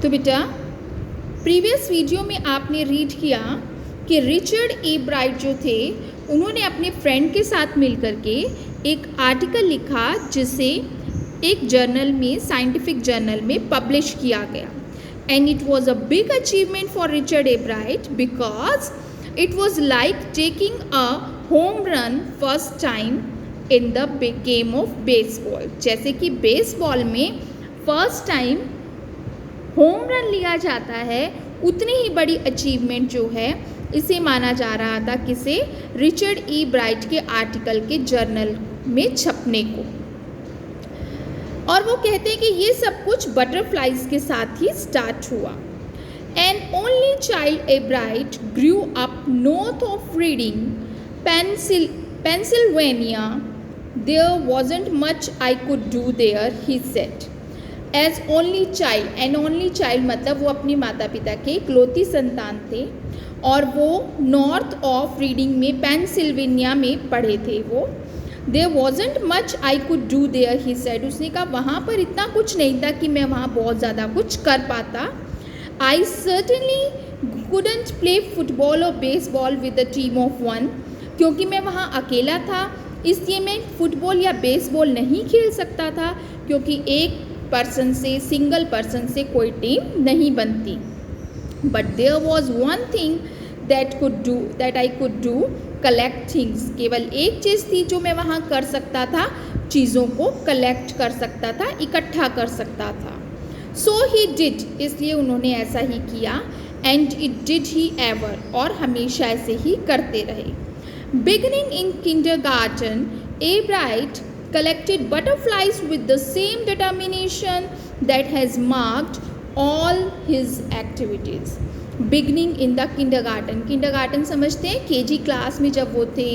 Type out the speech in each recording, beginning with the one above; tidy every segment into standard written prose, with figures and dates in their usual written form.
तो बेटा previous video में आपने रीड किया कि रिचर्ड ए ब्राइट जो थे उन्होंने अपने फ्रेंड के साथ मिलकर के एक आर्टिकल लिखा जिसे एक जर्नल में, साइंटिफिक जर्नल में पब्लिश किया गया। And it was a big achievement for Richard a bright because it was like taking a home run first time in the game of baseball. जैसे कि बेसबॉल में फर्स्ट टाइम होम रन लिया जाता है, उतनी ही बड़ी अचीवमेंट जो है इसे माना जा रहा था किसे, रिचर्ड ई ब्राइट के आर्टिकल के जर्नल में छपने को। और वो कहते हैं कि ये सब कुछ बटरफ्लाइज के साथ ही स्टार्ट हुआ। An only child a bright grew up north of Reading Pennsylvania, there wasn't much I could do there, he said. As only child, an only child मतलब वो अपने माता पिता के इकलौती संतान थे और वो नॉर्थ ऑफ रीडिंग में पेंसिल्वेनिया में पढ़े थे। वो there wasn't much I could do there, he said. उसने कहा वहाँ पर इतना कुछ नहीं था कि मैं वहाँ बहुत ज़्यादा कुछ कर पाता। आई सर्टेनली कुडंट प्ले फुटबॉल और baseball with the team of one, क्योंकि मैं वहाँ अकेला था इसलिए मैं फुटबॉल या बेसबॉल नहीं खेल सकता था, क्योंकि एक पर्सन से, सिंगल पर्सन से कोई टीम नहीं बनती। But there was one thing that I could do, collect things. केवल एक चीज़ थी जो मैं वहाँ कर सकता था, चीज़ों को कलेक्ट कर सकता था, इकट्ठा कर सकता था। सो ही डिड, इसलिए उन्होंने ऐसा ही किया। And it did he ever, और हमेशा ऐसे ही करते रहे। Beginning in kindergarten, a bright collected butterflies with the same determination that has marked all his activities. Beginning in the kindergarten, kindergarten समझते हैं, केजी क्लास में जब वो थे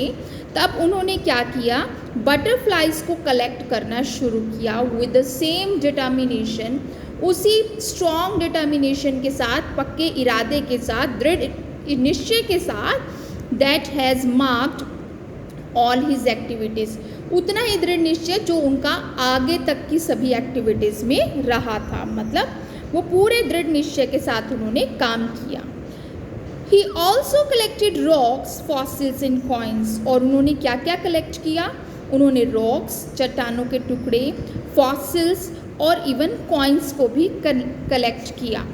तब उन्होंने क्या किया, बटरफ्लाइज को कलेक्ट करना शुरू किया with the same determination, उसी स्ट्रॉन्ग डिटर्मिनेशन के साथ, पक्के इरादे के साथ, दृढ़ निश्चय के साथ, that has marked all his activities, उतना ही दृढ़ निश्चय जो उनका आगे तक की सभी एक्टिविटीज़ में रहा था। मतलब वो पूरे दृढ़ निश्चय के साथ उन्होंने काम किया। He also collected rocks, fossils and coins, और उन्होंने क्या क्या कलेक्ट किया, उन्होंने रॉक्स, चट्टानों के टुकड़े, फॉसिल्स और इवन कॉइन्स को भी कलेक्ट किया।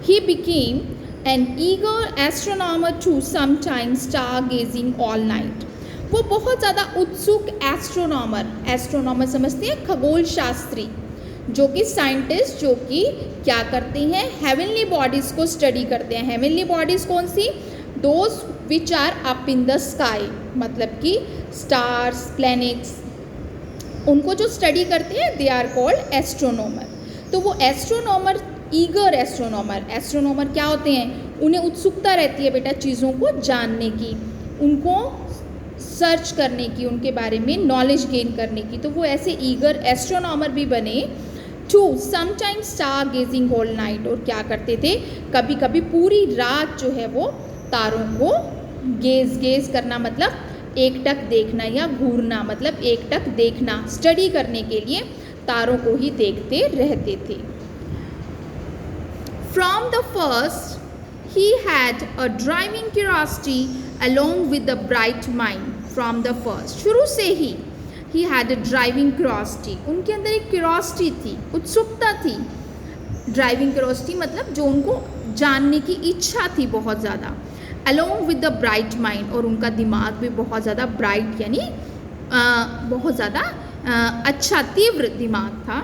He became an eager astronomer too, sometimes stargazing all night. वो बहुत ज़्यादा उत्सुक एस्ट्रोनॉमर समझते हैं, खगोल शास्त्री, जो कि साइंटिस्ट, जो कि क्या करते हैं, हेवनली बॉडीज़ को स्टडी करते हैं। हेवनली बॉडीज़ कौन सी, those which are up in the sky, मतलब कि स्टार्स, प्लैनेट्स, उनको जो स्टडी करते हैं दे आर कॉल्ड एस्ट्रोनॉमर। तो वो एस्ट्रोनॉमर, ईगर एस्ट्रोनॉमर क्या होते हैं, उन्हें उत्सुकता रहती है बेटा चीज़ों को जानने की, उनको सर्च करने की, उनके बारे में नॉलेज गेन करने की। तो वो ऐसे ईगर एस्ट्रोनॉमर भी बने। To sometimes star gazing all night, और क्या करते थे, कभी कभी पूरी रात जो है वो तारों को गेज करना, मतलब एकटक देखना, या घूरना मतलब एकटक देखना, स्टडी करने के लिए तारों को ही देखते रहते थे। From the first he had a driving curiosity along with the bright mind. From the first, शुरू से ही he had a driving curiosity, उनके अंदर एक क्यूरोसिटी थी, उत्सुकता थी। ड्राइविंग क्यूरोसिटी मतलब जो उनको जानने की इच्छा थी बहुत ज़्यादा। along with the bright mind, और उनका दिमाग भी बहुत ज़्यादा ब्राइट, यानी बहुत ज़्यादा अच्छा, तीव्र दिमाग था।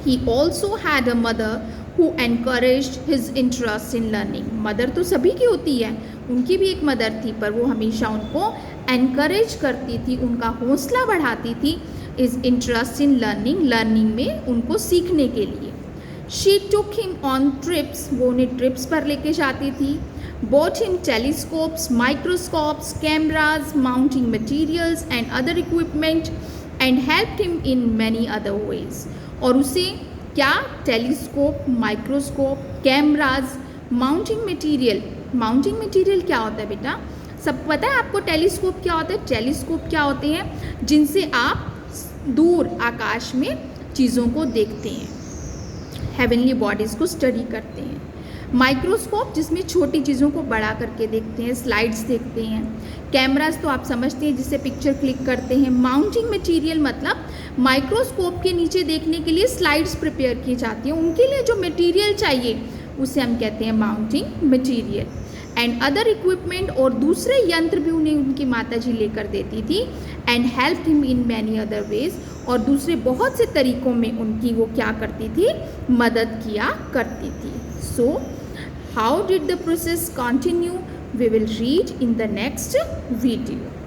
he also had a mother who encouraged his interest in learning. Mother तो सभी की होती है, उनकी भी एक मदर थी, पर वो हमेशा उनको एनकरेज करती थी, उनका हौसला बढ़ाती थी इस इंटरेस्ट इन लर्निंग में उनको सीखने के लिए। She took him on trips, वो उन्हें ट्रिप्स पर लेके जाती थी। bought him telescopes, microscopes, cameras, mounting materials and other equipment and helped him in many other ways. और उसे क्या, telescope, microscope, cameras, mounting material क्या होता है बेटा, सब पता है आपको टेलीस्कोप क्या होता है? टेलीस्कोप क्या होते हैं, जिनसे आप दूर आकाश में चीज़ों को देखते हैं। हेवनली बॉडीज़ को स्टडी करते हैं। माइक्रोस्कोप जिसमें छोटी चीज़ों को बड़ा करके देखते हैं, स्लाइड्स देखते हैं। कैमरास तो आप समझते हैं जिससे पिक्चर क्लिक करते हैं। माउंटिंग मटेरियल मतलब माइक्रोस्कोप के नीचे देखने के लिए स्लाइड्स प्रिपेयर की जाती हैं, उनके लिए जो मटेरियल चाहिए उसे हम कहते हैं mounting material. And other equipment, और दूसरे यंत्र भी उन्हें उनकी माताजी लेकर देती थी। And help him in many other ways, और दूसरे बहुत से तरीक़ों में उनकी वो क्या करती थी, मदद किया करती थी। So how did the process continue, we will read in the next video.